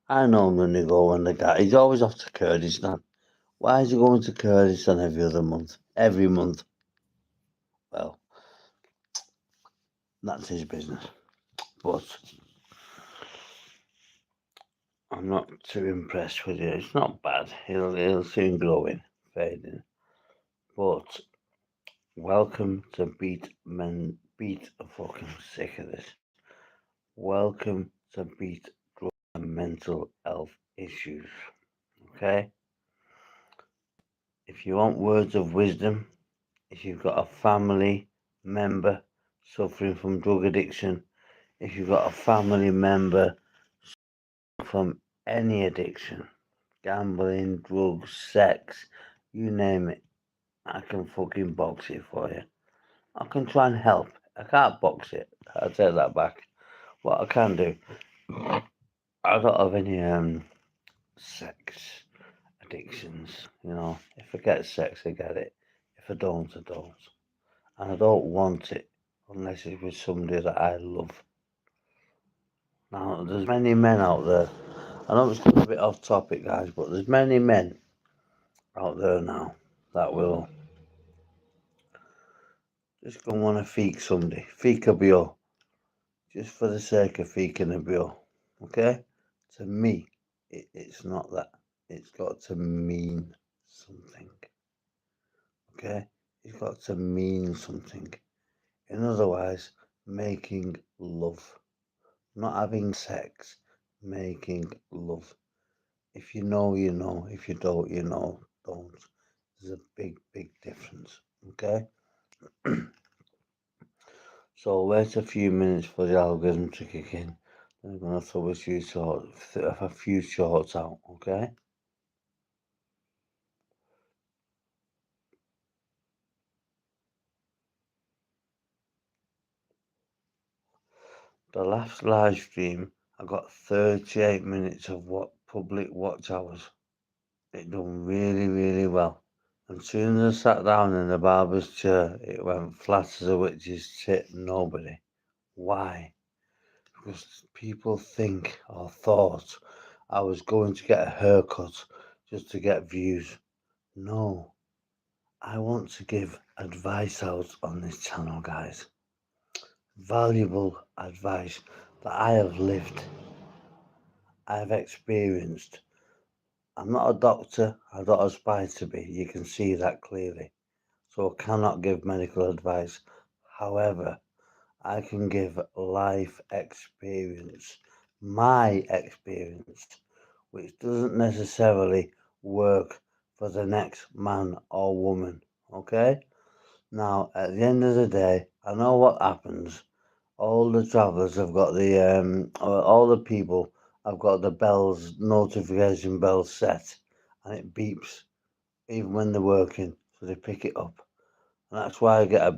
I know him when they go when the guy, he's always off to Kurdistan. Why is he going to Kurdistan every other month? Every month? Well, that's his business. But I'm not too impressed with it. It's not bad. He'll soon grow in, fading. But welcome to Beat. I'm fucking sick of this. Welcome to Beat Drug and Mental Health Issues. Okay? If you want words of wisdom, if you've got a family member suffering from drug addiction, if you've got a family member from any addiction, gambling, drugs, sex, you name it, I can fucking box it for you. I can try and help. I can't box it. I'll take that back. What I can do, I don't have any sex addictions. If I get sex, I get it. If I don't, I don't. And I don't want it unless it's with somebody that I love. Now, there's many men out there. I know it's a bit off topic, guys, but there's many men out there now that will just go and want to feek somebody. Feek a bill. Just for the sake of feeking a bill. Okay? To me, it's not that. It's got to mean something. Okay? It's got to mean something. In other words, making love. Not having sex, making love. If you know, you know. If you don't, you know, don't. There's a big, big difference. Okay? So wait a few minutes for the algorithm to kick in. I'm going to throw a few shorts out, okay? The last live stream, I got 38 minutes of public watch hours. It done really, really well. And soon as I sat down in the barber's chair, it went flat as a witch's tit. Nobody. Why? Because people think or thought I was going to get a haircut just to get views. No. I want to give advice out on this channel, guys. Valuable advice that I have lived, I have experienced. I'm not a doctor, I don't aspire to be, you can see that clearly. So I cannot give medical advice. However, I can give life experience, my experience, which doesn't necessarily work for the next man or woman, okay? Now, at the end of the day, I know what happens. All the travellers have got all the people have got the notification bells set, and it beeps even when they're working, so they pick it up. And that's why I get a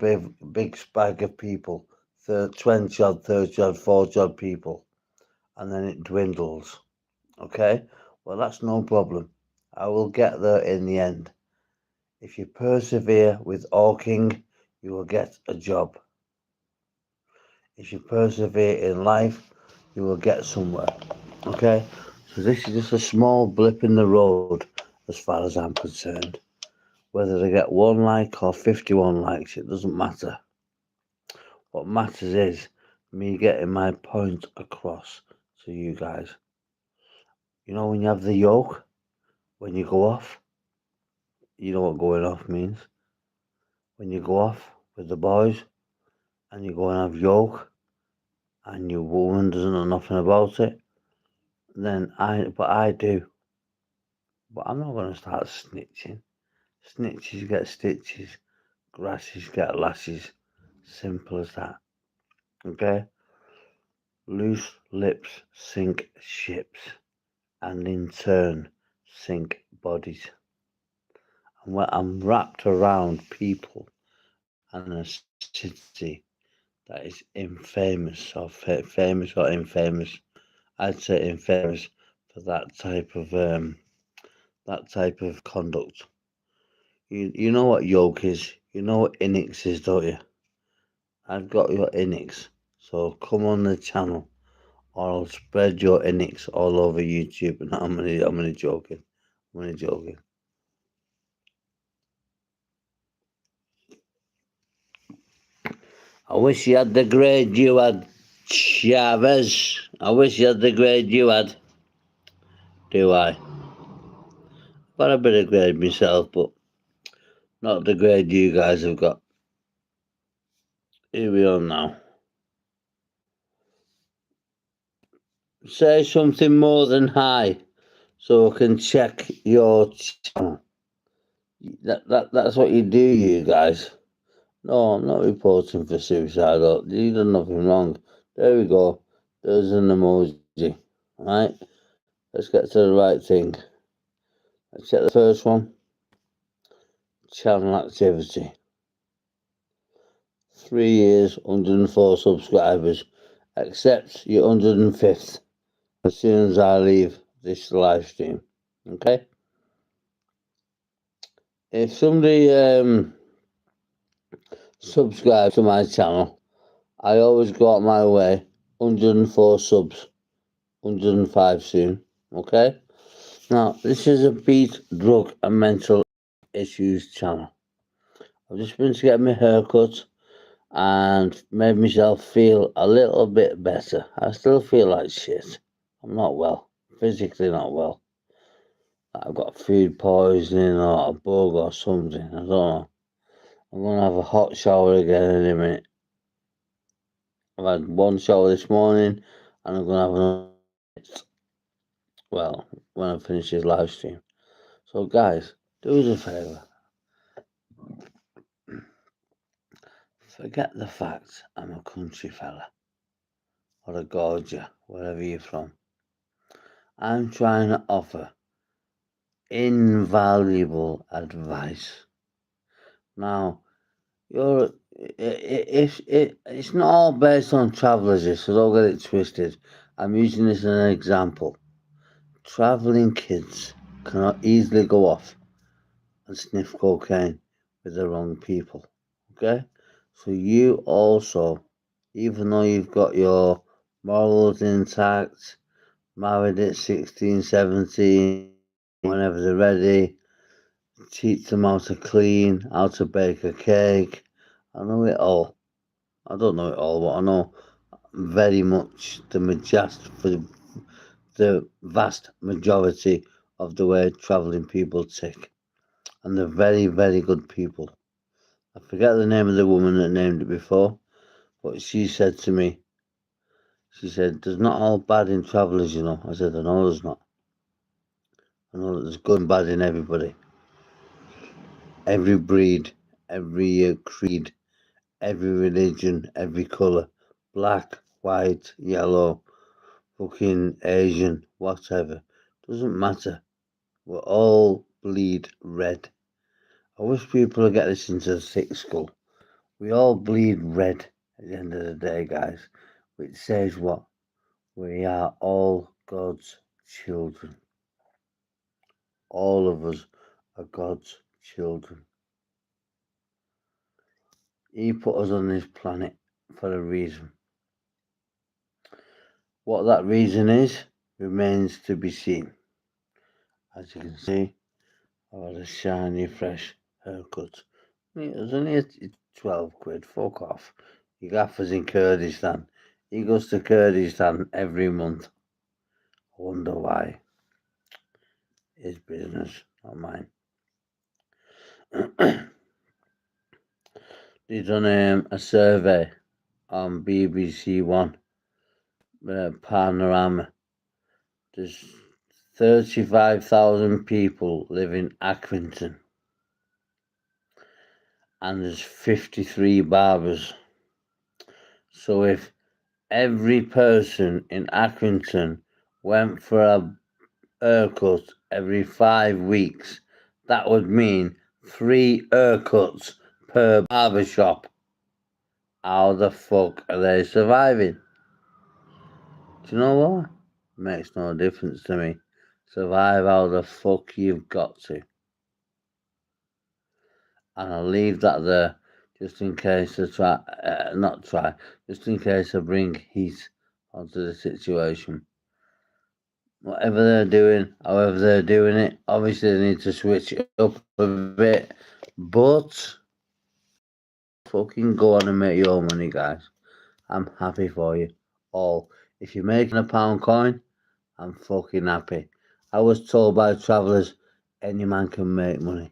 big spike of people, 20 odd, 30 odd, 40 odd people, and then it dwindles. Okay? Well, that's no problem. I will get there in the end. If you persevere with hawking, you will get a job. If you persevere in life, you will get somewhere. Okay? So this is just a small blip in the road as far as I'm concerned. Whether they get 1 like or 51 likes, it doesn't matter. What matters is me getting my point across to you guys. You know when you have the yoke, when you go off, you know what going off means. When you go off with the boys and you go and have yoke and your woman doesn't know nothing about it, then I do. But I'm not going to start snitching. Snitches get stitches. Grasses get lashes. Simple as that. Okay? Loose lips sink ships. And in turn, sink bodies. And when I'm wrapped around people and a city that is infamous or famous or infamous, I'd say infamous for that type of conduct. You know what yoke is. You know what Inix is, don't you? I've got your Inix. So come on the channel or I'll spread your nicks all over YouTube. And I'm only joking. I'm only joking. I wish you had the grade you had, Chavez. I wish you had the grade you had. Do I? Got a bit of grade myself, but not the grade you guys have got. Here we are now. Say something more than hi, so I can check your channel. That's what you do, you guys. No, I'm not reporting for suicide. You've done nothing wrong. There we go. There's an emoji. Right? Let's get to the right thing. Let's check the first one. Channel activity. 3 years, 104 subscribers. Accept your 105th as soon as I leave this live stream. Okay? If somebody subscribes to my channel, I always go out my way. 104 subs. 105 soon. Okay? Now, this is a beat, drug and mental issues channel. I've just been to get my hair cut and made myself feel a little bit better. I still feel like shit. I'm not well. Physically not well. I've got food poisoning or a bug or something. I don't know. I'm going to have a hot shower again in a minute. I've had one shower this morning and I'm going to have another, well, when I finish this live stream. So guys, do us a favour. Forget the fact I'm a country fella or a gorger, wherever you're from. I'm trying to offer invaluable advice. Now, it's not all based on travellers, so don't get it twisted. I'm using this as an example. Travelling kids cannot easily go off and sniff cocaine with the wrong people. Okay? So you also, even though you've got your morals intact, married at 16, 17, whenever they're ready, teach them how to clean, how to bake a cake. I know it all. I don't know it all, but I know very much the vast majority of the way travelling people tick. And they're very, very good people. I forget the name of the woman that named it before, but she said to me, she said, there's not all bad in travellers, you know. I said, I know there's not. I know that there's good and bad in everybody. Every breed, every creed, every religion, every colour. Black, white, yellow, fucking Asian, whatever. Doesn't matter. We all bleed red. I wish people would get this into the thick skull. We all bleed red at the end of the day, guys. Which says what? We are all God's children. All of us are God's children. He put us on this planet for a reason. What that reason is remains to be seen. As you can see, I've had a shiny, fresh haircut. It was only 12 quid, fuck off. Your gaffer's in Kurdistan. He goes to Kurdistan every month. I wonder why. His business, not mine. They done a survey on BBC One, Panorama. There's 35,000 people live in Accrington, and there's 53 barbers. So if every person in Accrington went for a haircut every 5 weeks, that would mean 3 haircuts per barbershop. How the fuck are they surviving? Do you know what? Makes no difference to me. Survive how the fuck you've got to. And I'll leave that there just in case I just in case I bring heat onto the situation. Whatever they're doing, however they're doing it, obviously they need to switch it up a bit, but fucking go on and make your money, guys. I'm happy for you all. If you're making a pound coin, I'm fucking happy. I was told by travellers, any man can make money.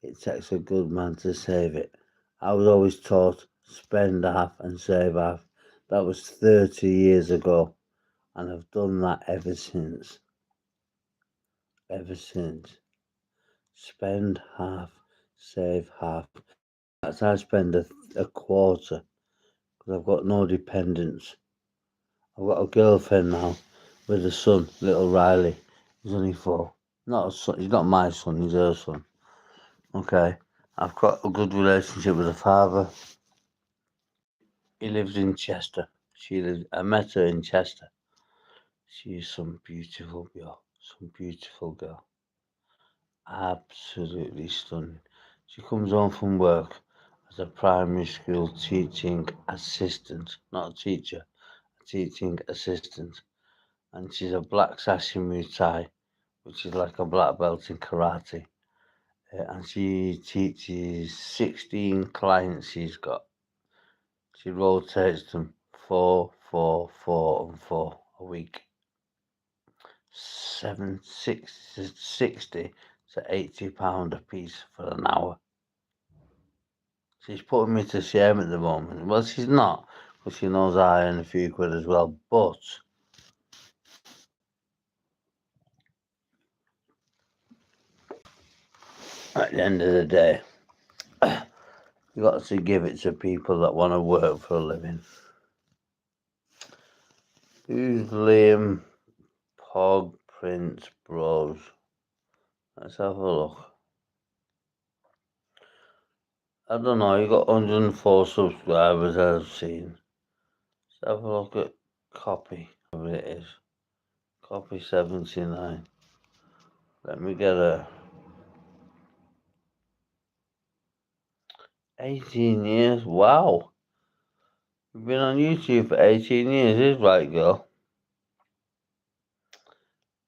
It takes a good man to save it. I was always taught, spend half and save half. That was 30 years ago, and I've done that ever since. Ever since. Spend half, save half. That's how I spend a quarter, because I've got no dependents. I've got a girlfriend now with a son, little Riley. He's only 4. Not a son, he's not my son, he's her son. Okay. I've got a good relationship with the father. He lives in Chester. I met her in Chester. She's some beautiful girl. Absolutely stunning. She comes home from work as a primary school teaching assistant, not a teacher, a teaching assistant. And she's a black sashimi Thai, which is like a black belt in karate. And she teaches 16 clients she's got. She rotates them 4, 4, 4, and 4 a week. 60 to £80 a piece for an hour. She's putting me to shame at the moment. Well, she's not, because she knows I earn a few quid as well. But at the end of the day, you got to give it to people that want to work for a living. Who's Liam Pog Prince Bros? Let's have a look. I don't know, you got 104 subscribers I've seen. Let's have a look at copy, whatever it is. Copy 79. Let me get a 18 years. Wow. You've been on YouTube for 18 years, is right, girl?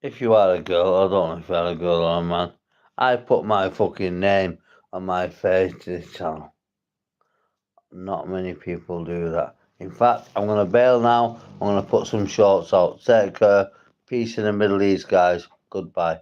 If you are a girl, I don't know if you are a girl or a man. I put my fucking name on my face to this channel. Not many people do that. In fact, I'm going to bail now. I'm going to put some shorts out. Take care. Peace in the Middle East, guys. Goodbye.